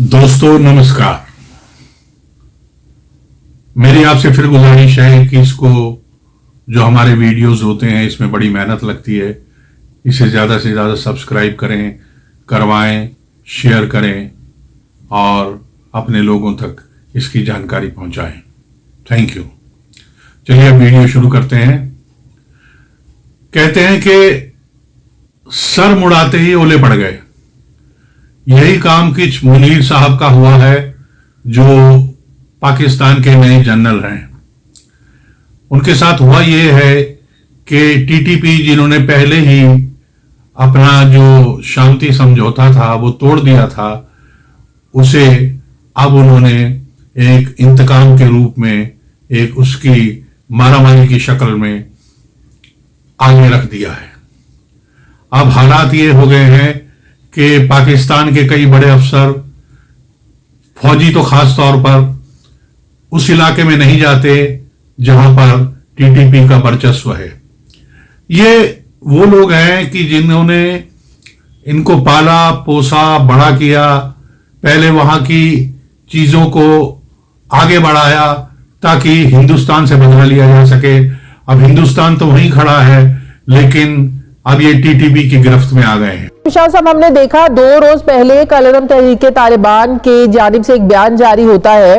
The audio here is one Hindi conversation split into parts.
दोस्तों नमस्कार। मेरी आपसे फिर गुजारिश है कि इसको जो हमारे वीडियोस होते हैं इसमें बड़ी मेहनत लगती है, इसे ज़्यादा से ज़्यादा सब्सक्राइब करें, करवाएं, शेयर करें और अपने लोगों तक इसकी जानकारी पहुंचाएं। Thank you. चलिए अब वीडियो शुरू करते हैं। कहते हैं कि सर मुड़ाते ही ओले पड़ गए। यही काम कुछ मुनीर साहब का हुआ है जो पाकिस्तान के नए जनरल हैं। उनके साथ हुआ ये है कि टीटीपी जिन्होंने पहले ही अपना जो शांति समझौता था वो तोड़ दिया था, उसे अब उन्होंने एक इंतकाम के रूप में एक उसकी मारामारी की शक्ल में आगे रख दिया है। अब हालात ये हो गए हैं कि पाकिस्तान के कई बड़े अफसर, फौजी तो खास तौर पर, उस इलाके में नहीं जाते जहां पर टीटीपी का वर्चस्व है। ये वो लोग हैं कि जिन्होंने इनको पाला पोसा बड़ा किया, पहले वहां की चीजों को आगे बढ़ाया ताकि हिंदुस्तान से बदला लिया जा सके। अब हिंदुस्तान तो वहीं खड़ा है, लेकिन अब ये टीटीपी की गिरफ्त में आ गए हैं। शाह साहब, हमने देखा 2 रोज पहले कल-ए-कदम तहरीक-ए-तालिबान के जानिब से एक बयान जारी होता है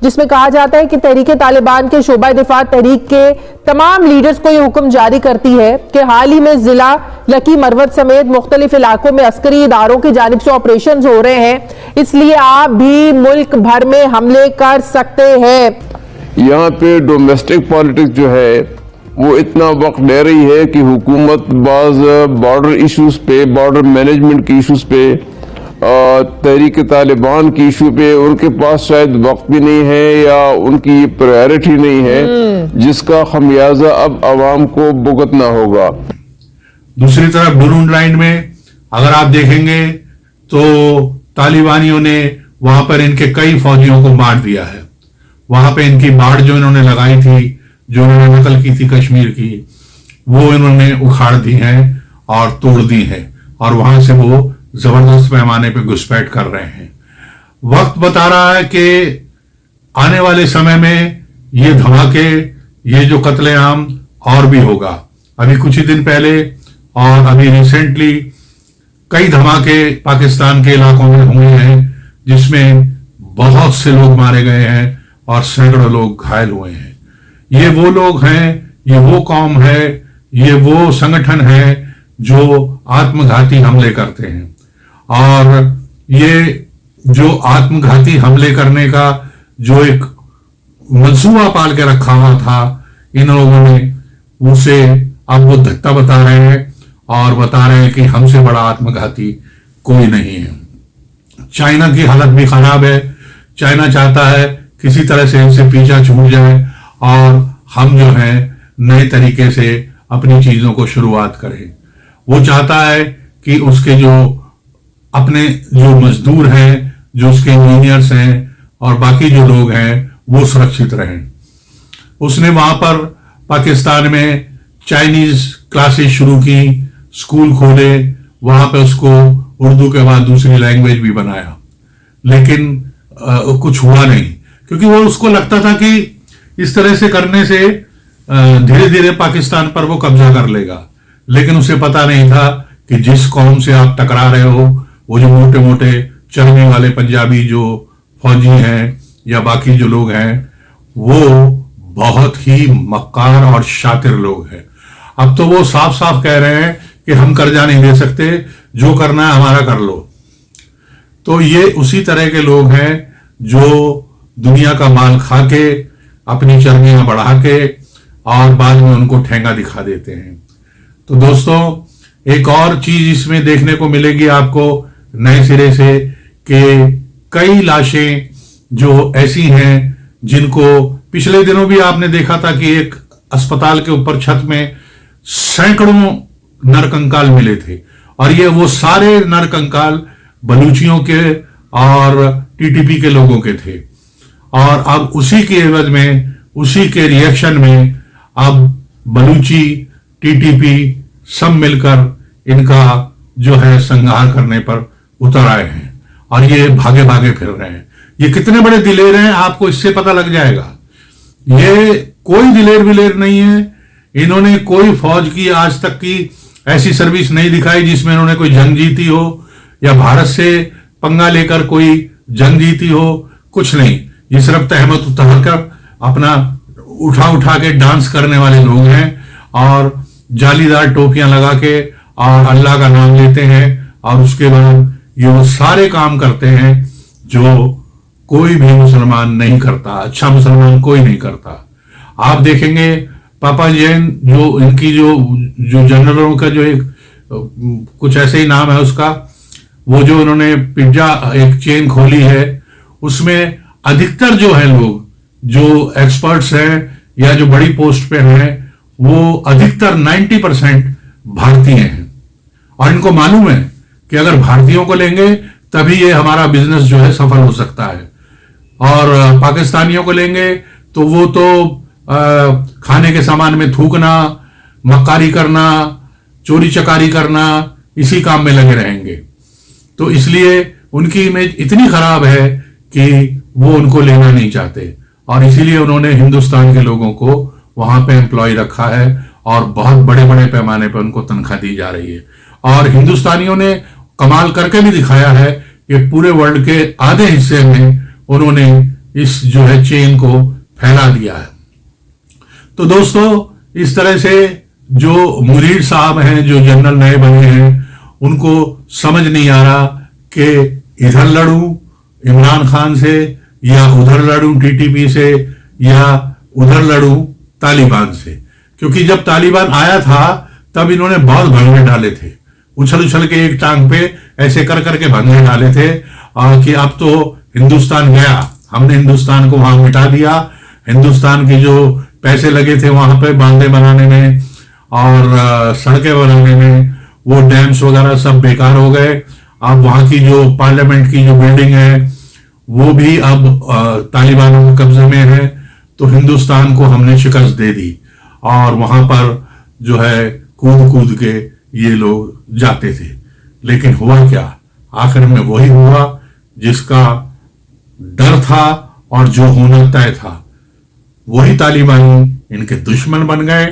जिसमें कहा जाता है कि तहरीक-ए-तालिबान के शोबा दिफा तहरीक के तमाम लीडर्स को यह हुक्म जारी करती है कि हाल ही में जिला लकी मरवत समेत मुख्तलिफ इलाकों में अस्करी इदारों की जानिब से ऑपरेशन हो रहे हैं, इसलिए आप भी मुल्क भर में हमले कर सकते हैं। यहाँ पे डोमेस्टिक पॉलिटिक्स जो है वो इतना वक्त ले रही है कि हुकूमत बाज बॉर्डर इश्यूज पे, बॉर्डर मैनेजमेंट के इश्यूज पे, तहरीक तालिबान की इशू पे उनके पास शायद वक्त भी नहीं है या उनकी प्रायोरिटी नहीं है, जिसका खमियाजा अब आवाम को भुगतना होगा। दूसरी तरफ बुरुंड लाइन में अगर आप देखेंगे तो तालिबानियों ने वहां पर इनके कई फौजियों को मार दिया है। वहां पे इनकी बाढ़ जो इन्होंने लगाई थी, जो इन्होंने नकल की थी कश्मीर की, वो इन्होंने उखाड़ दी है और तोड़ दी है और वहां से वो जबरदस्त पैमाने पे घुसपैठ कर रहे हैं। वक्त बता रहा है कि आने वाले समय में ये धमाके, ये जो कत्लेआम और भी होगा। अभी कुछ ही दिन पहले और अभी रिसेंटली कई धमाके पाकिस्तान के इलाकों में हुए हैं जिसमें बहुत से लोग मारे गए हैं और सैकड़ों लोग घायल हुए हैं। ये वो लोग हैं, ये वो कौम है, ये वो संगठन है जो आत्मघाती हमले करते हैं। और ये जो आत्मघाती हमले करने का जो एक मंसूबा पाल के रखा हुआ था इन लोगों ने, उसे अब वो धत्ता बता रहे हैं और बता रहे हैं कि हमसे बड़ा आत्मघाती कोई नहीं है। चाइना की हालत भी खराब है। चाइना चाहता है किसी तरह से इनसे पीछा छूट जाए और हम जो है नए तरीके से अपनी चीजों को शुरुआत करें। वो चाहता है कि उसके जो अपने जो मजदूर हैं, जो उसके इंजीनियर्स हैं और बाकी जो लोग हैं वो सुरक्षित रहें। उसने वहां पर पाकिस्तान में चाइनीज क्लासेस शुरू की, स्कूल खोले, वहां पे उसको उर्दू के बाद दूसरी लैंग्वेज भी बनाया, लेकिन कुछ हुआ नहीं, क्योंकि वो उसको लगता था कि इस तरह से करने से धीरे धीरे पाकिस्तान पर वो कब्जा कर लेगा। लेकिन उसे पता नहीं था कि जिस कौम से आप टकरा रहे हो, वो जो मोटे मोटे चर्बी वाले पंजाबी जो फौजी हैं या बाकी जो लोग हैं, वो बहुत ही मक्कार और शातिर लोग हैं। अब तो वो साफ साफ कह रहे हैं कि हम कर्जा नहीं दे सकते, जो करना है हमारा कर लो। तो ये उसी तरह के लोग हैं जो दुनिया का माल खा के, अपनी चर्बियां बढ़ा के और बाद में उनको ठेंगा दिखा देते हैं। तो दोस्तों, एक और चीज इसमें देखने को मिलेगी आपको नए सिरे से कि कई लाशें जो ऐसी हैं जिनको पिछले दिनों भी आपने देखा था कि एक अस्पताल के ऊपर छत में सैकड़ों नरकंकाल मिले थे, और ये वो सारे नरकंकाल बलूचियों के और टीटीपी के लोगों के थे। और अब उसी के एवज में, उसी के रिएक्शन में अब बलूची, टीटीपी सब मिलकर इनका जो है संहार करने पर उतर आए हैं। और ये भागे भागे फिर रहे हैं। ये कितने बड़े दिलेर हैं आपको इससे पता लग जाएगा। ये कोई दिलेर विलेर नहीं है, इन्होंने कोई फौज की आज तक की ऐसी सर्विस नहीं दिखाई जिसमें इन्होंने कोई जंग जीती हो या भारत से पंगा लेकर कोई जंग जीती हो, कुछ नहीं। ये सिर्फ तहमत उतार कर अपना उठा उठा के डांस करने वाले लोग हैं और जालीदार टोपियां लगा के और अल्लाह का नाम लेते हैं और उसके बाद ये वो सारे काम करते हैं जो कोई भी मुसलमान नहीं करता, अच्छा मुसलमान कोई नहीं करता। आप देखेंगे पापा जैन जो इनकी जो जनरलों का जो एक कुछ ऐसे ही नाम है उसका, वो जो उन्होंने पिज्जा एक चेन खोली है उसमें अधिकतर जो है लोग जो एक्सपर्ट्स हैं या जो बड़ी पोस्ट पे हैं वो अधिकतर 90% भारतीय हैं और इनको मालूम है कि अगर भारतीयों को लेंगे तभी ये हमारा बिजनेस जो है सफल हो सकता है और पाकिस्तानियों को लेंगे तो वो तो खाने के सामान में थूकना, मक्कारी करना, चोरी चकारी करना, इसी काम में लगे रहेंगे। तो इसलिए उनकी इमेज इतनी खराब है कि वो उनको लेना नहीं चाहते और इसीलिए उन्होंने हिंदुस्तान के लोगों को वहां पे एम्प्लॉय रखा है और बहुत बड़े बड़े पैमाने पर उनको तनख्वाह दी जा रही है। और हिंदुस्तानियों ने कमाल करके भी दिखाया है कि पूरे वर्ल्ड के आधे हिस्से में उन्होंने इस जो है चेन को फैला दिया है। तो दोस्तों इस तरह से जो मुरीद साहब हैं, जो जनरल नए बने हैं, उनको समझ नहीं आ रहा कि इधर लड़ूं इमरान खान से या उधर लड़ूं टीटीपी से या उधर लड़ूं तालिबान से, क्योंकि जब तालिबान आया था तब इन्होंने बहुत भंगे डाले थे, उछल उछल के एक टांग पे ऐसे कर करके भंगे डाले थे कि अब तो हिंदुस्तान गया, हमने हिंदुस्तान को वहां मिटा दिया, हिंदुस्तान की जो पैसे लगे थे वहां पे बांधे बनाने में और सड़कें बनाने में, वो डैम्स वगैरह सब बेकार हो गए। अब वहां की जो पार्लियामेंट की जो बिल्डिंग है वो भी अब तालिबानों के कब्जे में है। तो हिंदुस्तान को हमने शिकस्त दे दी और वहां पर जो है कूद कूद के ये लोग जाते थे, लेकिन हुआ क्या, आखिर में वही हुआ जिसका डर था और जो होना तय था। वही तालिबानी इनके दुश्मन बन गए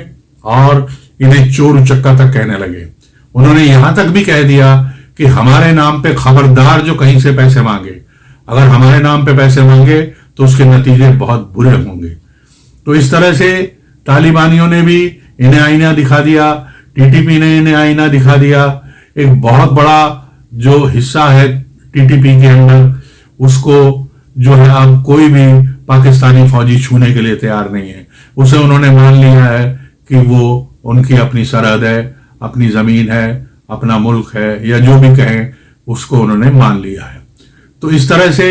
और इन्हें चोर उचक्का तक कहने लगे। उन्होंने यहां तक भी कह दिया कि हमारे नाम पे खबरदार जो कहीं से पैसे मांगे, अगर हमारे नाम पे पैसे मांगे तो उसके नतीजे बहुत बुरे होंगे। तो इस तरह से तालिबानियों ने भी इन्हें आईना दिखा दिया, टीटीपी ने इन्हें आईना दिखा दिया। एक बहुत बड़ा जो हिस्सा है टीटीपी के अंदर, उसको जो है अब कोई भी पाकिस्तानी फौजी छूने के लिए तैयार नहीं है। उसे उन्होंने मान लिया है कि वो उनकी अपनी सरहद है, अपनी जमीन है, अपना मुल्क है, या जो भी कहें उसको उन्होंने मान लिया है। तो इस तरह से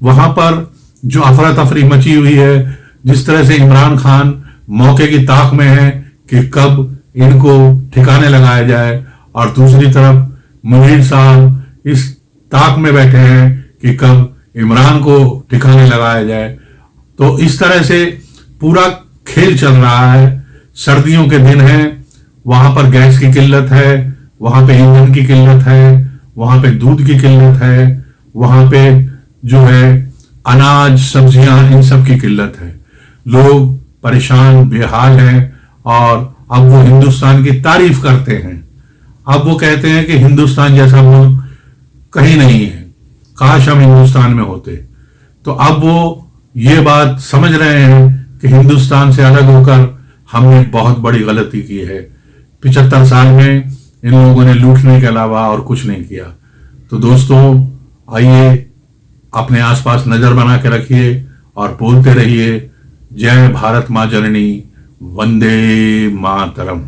वहां पर जो अफरा तफरी मची हुई है, जिस तरह से इमरान खान मौके की ताक में है कि कब इनको ठिकाने लगाया जाए, और दूसरी तरफ मुनीर साहब इस ताक में बैठे हैं कि कब इमरान को ठिकाने लगाया जाए। तो इस तरह से पूरा खेल चल रहा है। सर्दियों के दिन हैं, वहां पर गैस की किल्लत है, वहां पे ईंधन की किल्लत है, वहां पे दूध की किल्लत है, वहां पे जो है अनाज सब्जियां इन सब की किल्लत है। लोग परेशान बेहाल हैं और अब वो हिंदुस्तान की तारीफ करते हैं। अब वो कहते हैं कि हिंदुस्तान जैसा मुल्क कहीं नहीं है, काश हम हिंदुस्तान में होते। तो अब वो ये बात समझ रहे हैं कि हिंदुस्तान से अलग होकर हमने बहुत बड़ी गलती की है। 75 साल में इन लोगों ने लूटने के अलावा और कुछ नहीं किया। तो दोस्तों आइए अपने आसपास नजर बना के रखिए और बोलते रहिए, जय भारत मां जननी, वंदे मातरम।